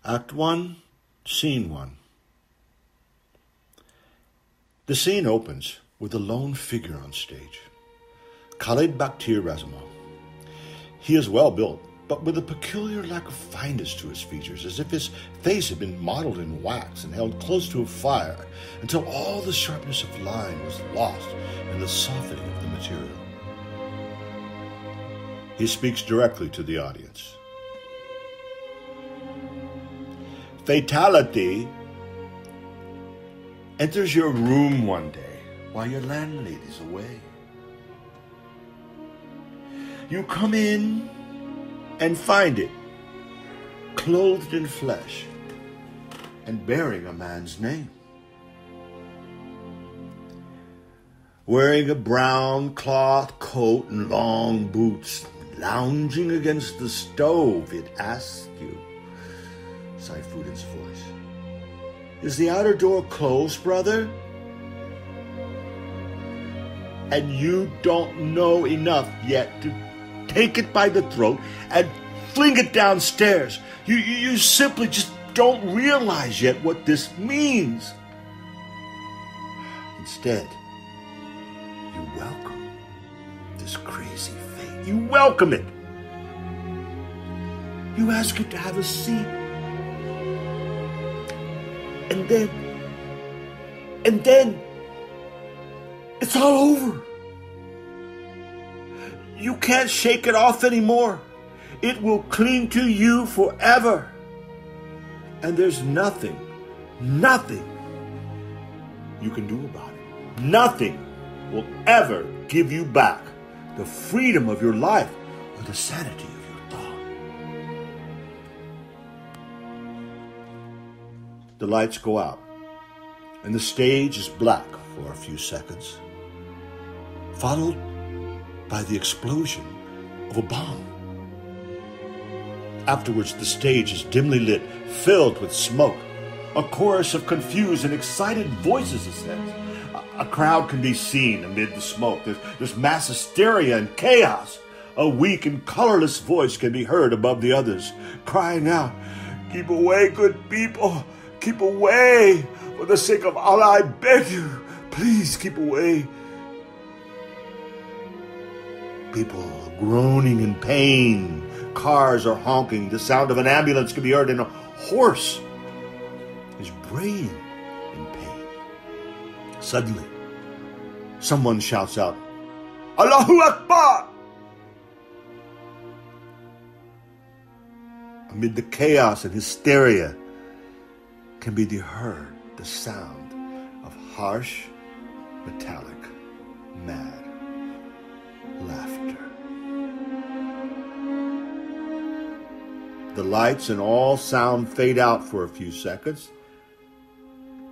Act 1, Scene 1. The scene opens with a lone figure on stage, Khalid Baktir Razumov. He is well built, but with a peculiar lack of fineness to his features, as if his face had been modeled in wax and held close to a fire until all the sharpness of line was lost in the softening of the material. He speaks directly to the audience. Fatality enters your room one day while your landlady's away. You come in and find it clothed in flesh and bearing a man's name. Wearing a brown cloth coat and long boots, lounging against the stove, it asks you, Saifuddin's voice, "Is the outer door closed, brother?" And you don't know enough yet to take it by the throat and fling it downstairs. You simply just don't realize yet what this means. Instead, you welcome this crazy fate. You welcome it. You ask it to have a seat. And then, it's all over. You can't shake it off anymore. It will cling to you forever. And there's nothing you can do about it. Nothing will ever give you back the freedom of your life or the sanity of your thought. The lights go out, and the stage is black for a few seconds, followed by the explosion of a bomb. Afterwards, the stage is dimly lit, filled with smoke. A chorus of confused and excited voices ascends. A crowd can be seen amid the smoke. There's mass hysteria and chaos. A weak and colorless voice can be heard above the others, crying out, "Keep away, good people! Keep away! For the sake of Allah, I beg you, please keep away!" People are groaning in pain. Cars are honking. The sound of an ambulance can be heard, and a horse is braying in pain. Suddenly, someone shouts out, "Allahu Akbar!" Amid the chaos and hysteria can be heard the sound of harsh, metallic, mad laughter. The lights and all sound fade out for a few seconds.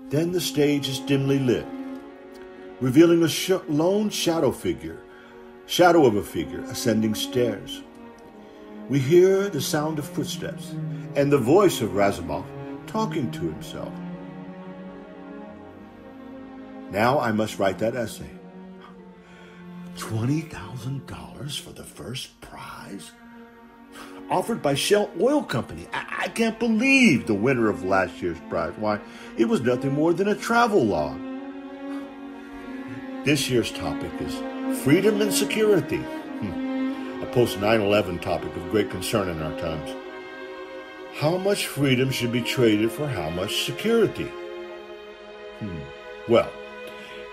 Then the stage is dimly lit, revealing a lone shadow of a figure ascending stairs. We hear the sound of footsteps and the voice of Razumov talking to himself. Now I must write that essay. $20,000 for the first prize? Offered by Shell Oil Company. I can't believe the winner of last year's prize. Why, it was nothing more than a travel log. This year's topic is freedom and security. A post-9/11 topic of great concern in our times. How much freedom should be traded for how much security? Well,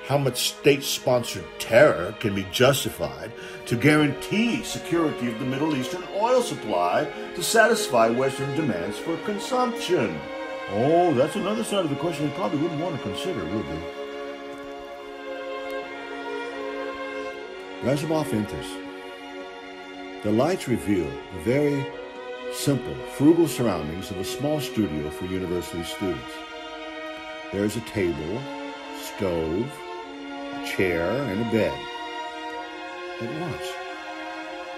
how much state-sponsored terror can be justified to guarantee security of the Middle Eastern oil supply to satisfy Western demands for consumption? Oh, that's another side of the question we probably wouldn't want to consider, would we? Razumov enters. The lights reveal the very simple, frugal surroundings of a small studio for university students. There is a table, stove, chair, and a bed. At once,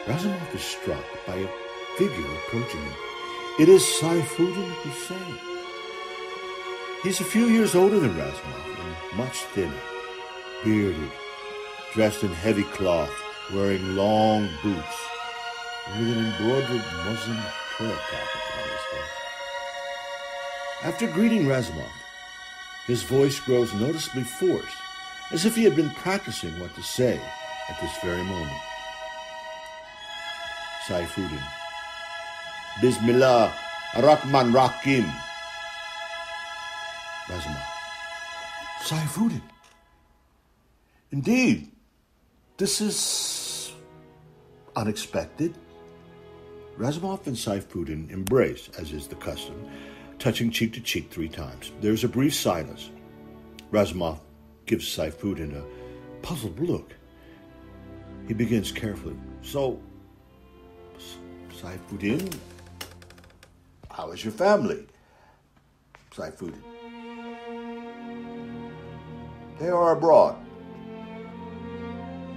Razumov is struck by a figure approaching him. It is Saifuddin Hussein. He's a few years older than Razumov and much thinner, bearded, dressed in heavy cloth, wearing long boots, and with an embroidered muslin prayer carpet on his head. After greeting Razumov, his voice grows noticeably forced, as if he had been practicing what to say at this very moment. Saifuddin. Bismillah Rahman Rahim. Razumov. Saifuddin. Indeed, this is unexpected. Razumov and Saifuddin embrace, as is the custom, touching cheek to cheek 3 times. There's a brief silence. Razumov gives Saifuddin a puzzled look. He begins carefully. So, Saifuddin, how is your family? Saifuddin. They are abroad.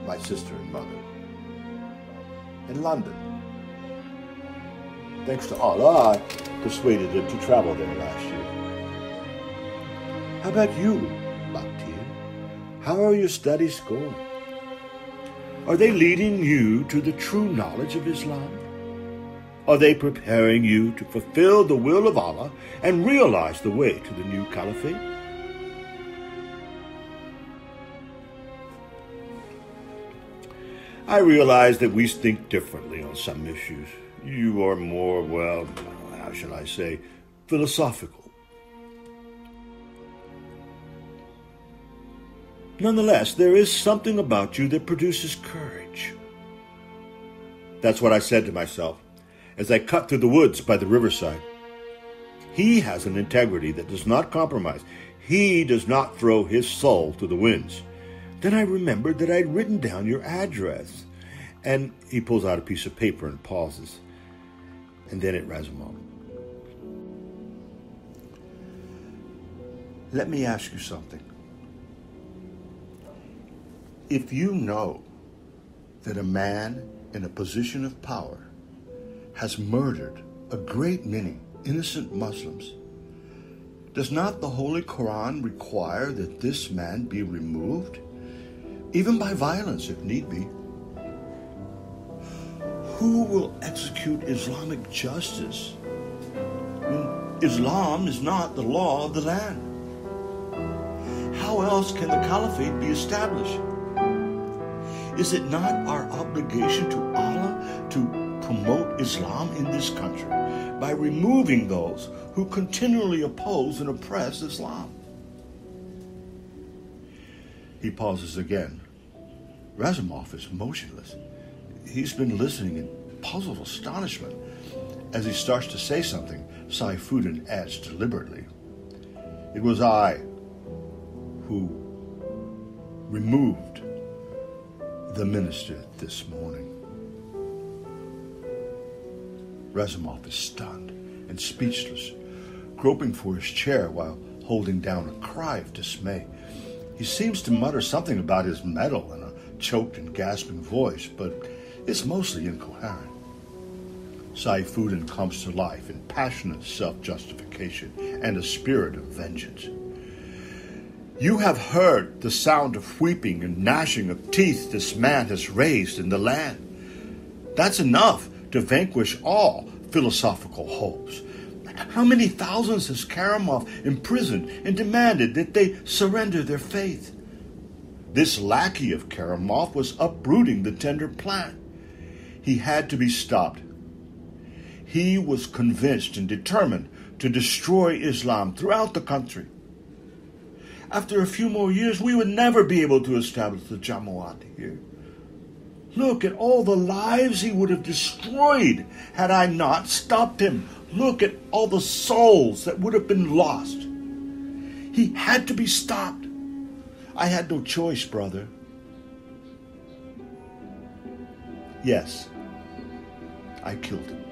My sister and mother. In London. Thanks to Allah, I persuaded them to travel there last year. How about you, Baktir? How are your studies going? Are they leading you to the true knowledge of Islam? Are they preparing you to fulfill the will of Allah and realize the way to the new caliphate? I realize that we think differently on some issues. You are more, well, how shall I say, philosophical. Nonetheless, there is something about you that produces courage. That's what I said to myself as I cut through the woods by the riverside. He has an integrity that does not compromise. He does not throw his soul to the winds. Then I remembered that I'd written down your address. And he pulls out a piece of paper and pauses. And then at Razumov. Let me ask you something. If you know that a man in a position of power has murdered a great many innocent Muslims, does not the Holy Quran require that this man be removed, even by violence if need be? Who will execute Islamic justice when Islam is not the law of the land? How else can the caliphate be established? Is it not our obligation to Allah to promote Islam in this country by removing those who continually oppose and oppress Islam? He pauses again. Razumov is motionless. He's been listening in puzzled astonishment. As he starts to say something, Saifuddin adds deliberately, "It was I who removed the minister this morning." Razumov is stunned and speechless, groping for his chair while holding down a cry of dismay. He seems to mutter something about his mettle in a choked and gasping voice, but it's mostly incoherent. Saifuddin comes to life in passionate self-justification and a spirit of vengeance. "You have heard the sound of weeping and gnashing of teeth this man has raised in the land. That's enough to vanquish all philosophical hopes. How many thousands has Karamov imprisoned and demanded that they surrender their faith? This lackey of Karamov was uprooting the tender plant. He had to be stopped. He was convinced and determined to destroy Islam throughout the country. After a few more years, we would never be able to establish the Jamaat here. Look at all the lives he would have destroyed had I not stopped him. Look at all the souls that would have been lost. He had to be stopped. I had no choice, brother." "Yes, I killed him.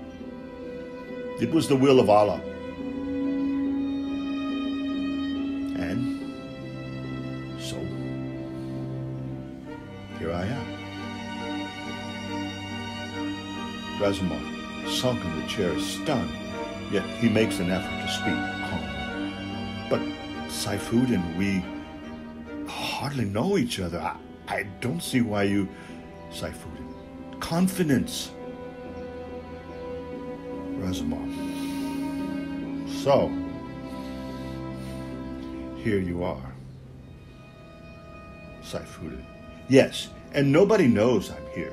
It was the will of Allah. And so, here I am." Razumov, sunk in the chair, stunned, yet he makes an effort to speak calmly. "But Saifuddin, we hardly know each other. I don't see why you..." Saifuddin. "Confidence." Razumov. "So, Here you are. Saifuddin. Yes, and nobody knows I'm here.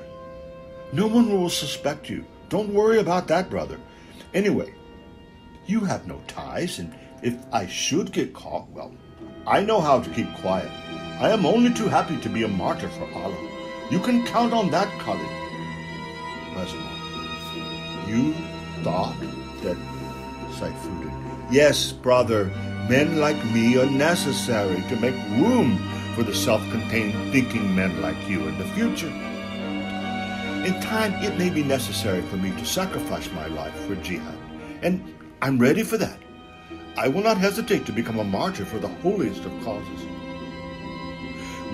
No one will suspect you. Don't worry about that, brother. Anyway, you have no ties, and if I should get caught, well, I know how to keep quiet. I am only too happy to be a martyr for Allah. You can count on that, Khalid. Razumov. You thought that... Saifuddin. Yes, brother, men like me are necessary to make room for the self-contained thinking men like you in the future. In time, it may be necessary for me to sacrifice my life for jihad, and I'm ready for that. I will not hesitate to become a martyr for the holiest of causes.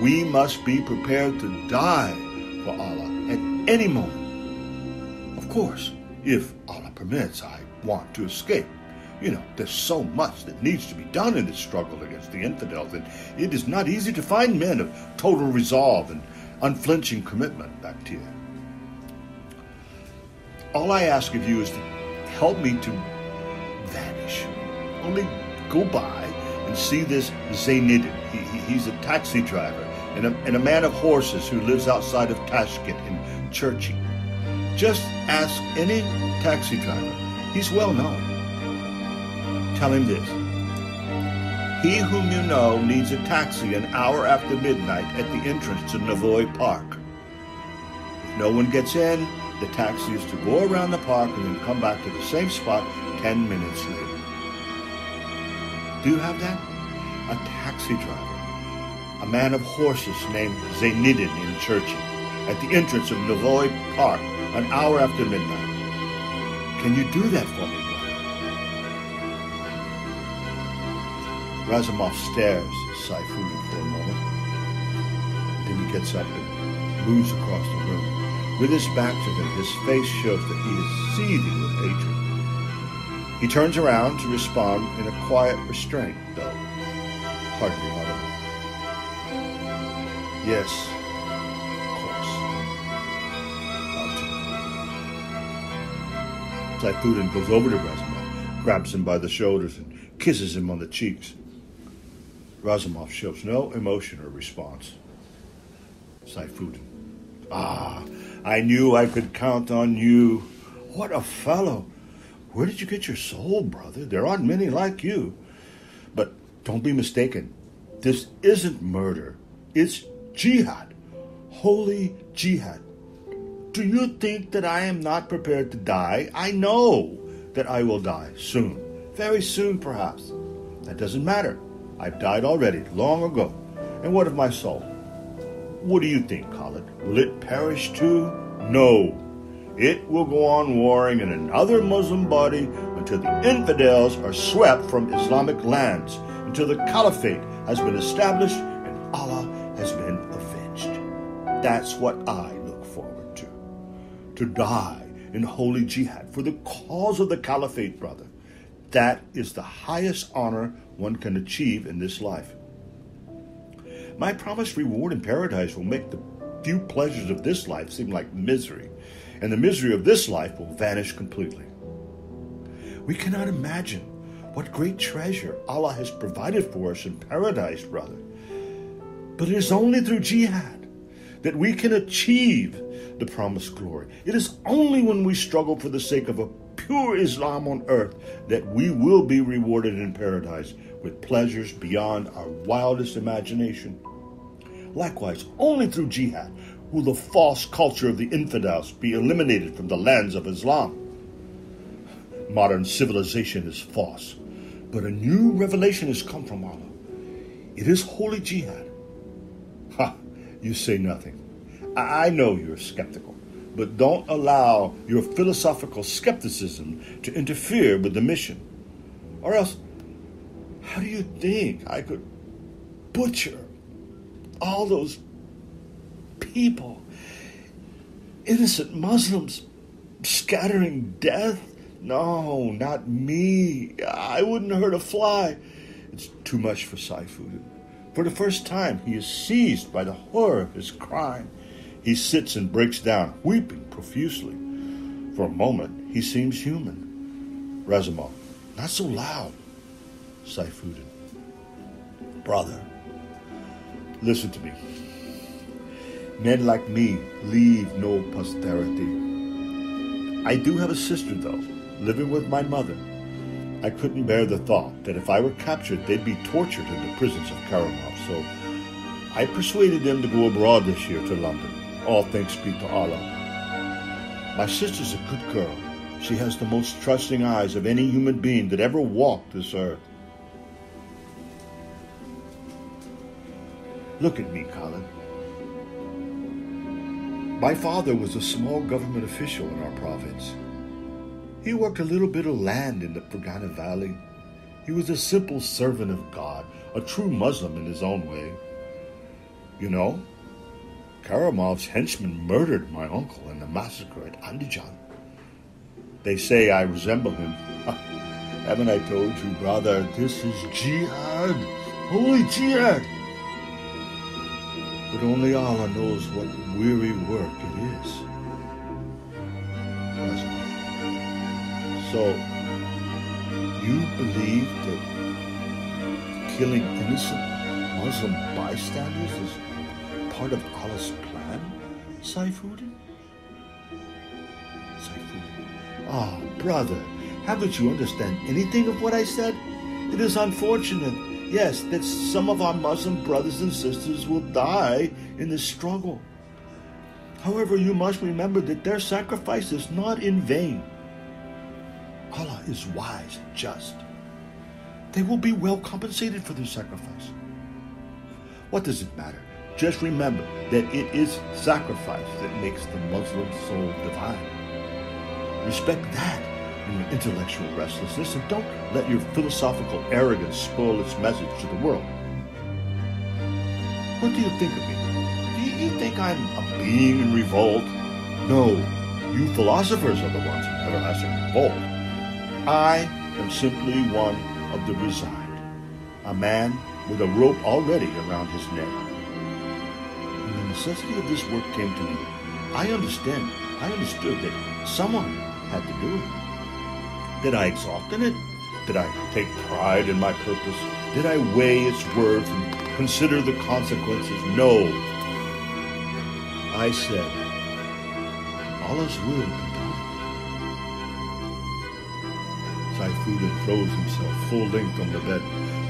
We must be prepared to die for Allah at any moment. Of course, if Allah permits, I want to escape. There's so much that needs to be done in this struggle against the infidels, and it is not easy to find men of total resolve and unflinching commitment, Baktir. All I ask of you is to help me to vanish. Only go by and see this Zainidin. He's a taxi driver and a man of horses who lives outside of Tashkent in Churchy. Just ask any taxi driver. He's well known. Tell him this. He whom you know needs a taxi an hour after midnight at the entrance to Navoy Park. If no one gets in, the taxi is to go around the park and then come back to the same spot 10 minutes later. Do you have that? A taxi driver, a man of horses named Zainidin in Churchy, at the entrance of Navoy Park an hour after midnight. Can you do that for me, brother? Razumov stares at Saifuddin for a moment. Then he gets up and moves across the room. With his back to them, his face shows that he is seething with hatred. He turns around to respond in a quiet restraint, though hardly audible. Yes, of course. Saifuddin goes over to Razumov, grabs him by the shoulders, and kisses him on the cheeks. Razumov shows no emotion or response. Saifuddin. I knew I could count on you. What a fellow. Where did you get your soul, brother? There aren't many like you. But don't be mistaken. This isn't murder. It's jihad. Holy jihad. Do you think that I am not prepared to die? I know that I will die soon. Very soon, perhaps. That doesn't matter. I've died already, long ago. And what of my soul? What do you think, Khalid? Will it perish too? No. It will go on warring in another Muslim body until the infidels are swept from Islamic lands, until the caliphate has been established and Allah has been avenged. That's what I look forward to. To die in holy jihad for the cause of the caliphate, brother. That is the highest honor one can achieve in this life. My promised reward in paradise will make the few pleasures of this life seem like misery, and the misery of this life will vanish completely. We cannot imagine what great treasure Allah has provided for us in paradise, brother. But it is only through jihad that we can achieve the promised glory. It is only when we struggle for the sake of a pure Islam on earth that we will be rewarded in paradise with pleasures beyond our wildest imagination. Likewise, only through jihad will the false culture of the infidels be eliminated from the lands of Islam. Modern civilization is false, but a new revelation has come from Allah. It is holy jihad. You say nothing. I know you're skeptical, but don't allow your philosophical skepticism to interfere with the mission. Or else, how do you think I could butcher all those people, innocent Muslims, scattering death? No, not me. I wouldn't hurt a fly. It's too much for Saifuddin. For the first time, he is seized by the horror of his crime. He sits and breaks down, weeping profusely. For a moment, he seems human. Razumov. Not so loud. Saifuddin. Brother, listen to me. Men like me leave no posterity. I do have a sister, though, living with my mother. I couldn't bear the thought that if I were captured, they'd be tortured in the prisons of Karamov, so I persuaded them to go abroad this year to London. All thanks be to Allah. My sister's a good girl. She has the most trusting eyes of any human being that ever walked this earth. Look at me, Khalid. My father was a small government official in our province. He worked a little bit of land in the Fergana Valley. He was a simple servant of God, a true Muslim in his own way. You know, Karamov's henchmen murdered my uncle in the massacre at Andijan. They say I resemble him. Haven't I told you, brother, this is jihad, holy jihad. But only Allah knows what weary work it is. So, you believe that killing innocent Muslim bystanders is part of Allah's plan, Saifuddin? Ah, brother, haven't you understand anything of what I said? It is unfortunate, yes, that some of our Muslim brothers and sisters will die in this struggle. However, you must remember that their sacrifice is not in vain. Allah is wise and just. They will be well compensated for their sacrifice. What does it matter? Just remember that it is sacrifice that makes the Muslim soul divine. Respect that in your intellectual restlessness, and don't let your philosophical arrogance spoil its message to the world. What do you think of me? Do you think I'm a being in revolt? No, you philosophers are the ones in everlasting revolt. I am simply one of the resigned, a man with a rope already around his neck. When the necessity of this work came to me, I understood that someone had to do it. Did I exalt in it? Did I take pride in my purpose? Did I weigh its worth and consider the consequences? No. I said, Allah's will be done. Saifuddin throws himself full length on the bed,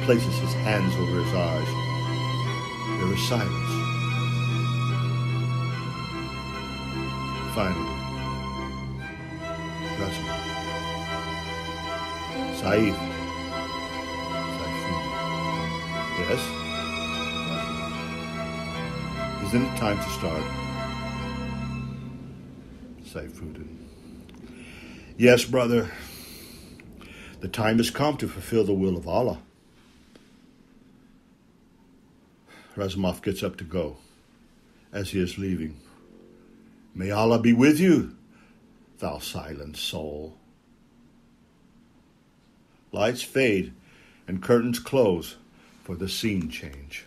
places his hands over his eyes. There is silence. Finally, Razumov. Saifuddin. Yes? Razumov. Isn't it time to start? Saifuddin. Yes, brother. The time has come to fulfill the will of Allah. Razumov gets up to go. As he is leaving, may Allah be with you, thou silent soul. Lights fade and curtains close for the scene change.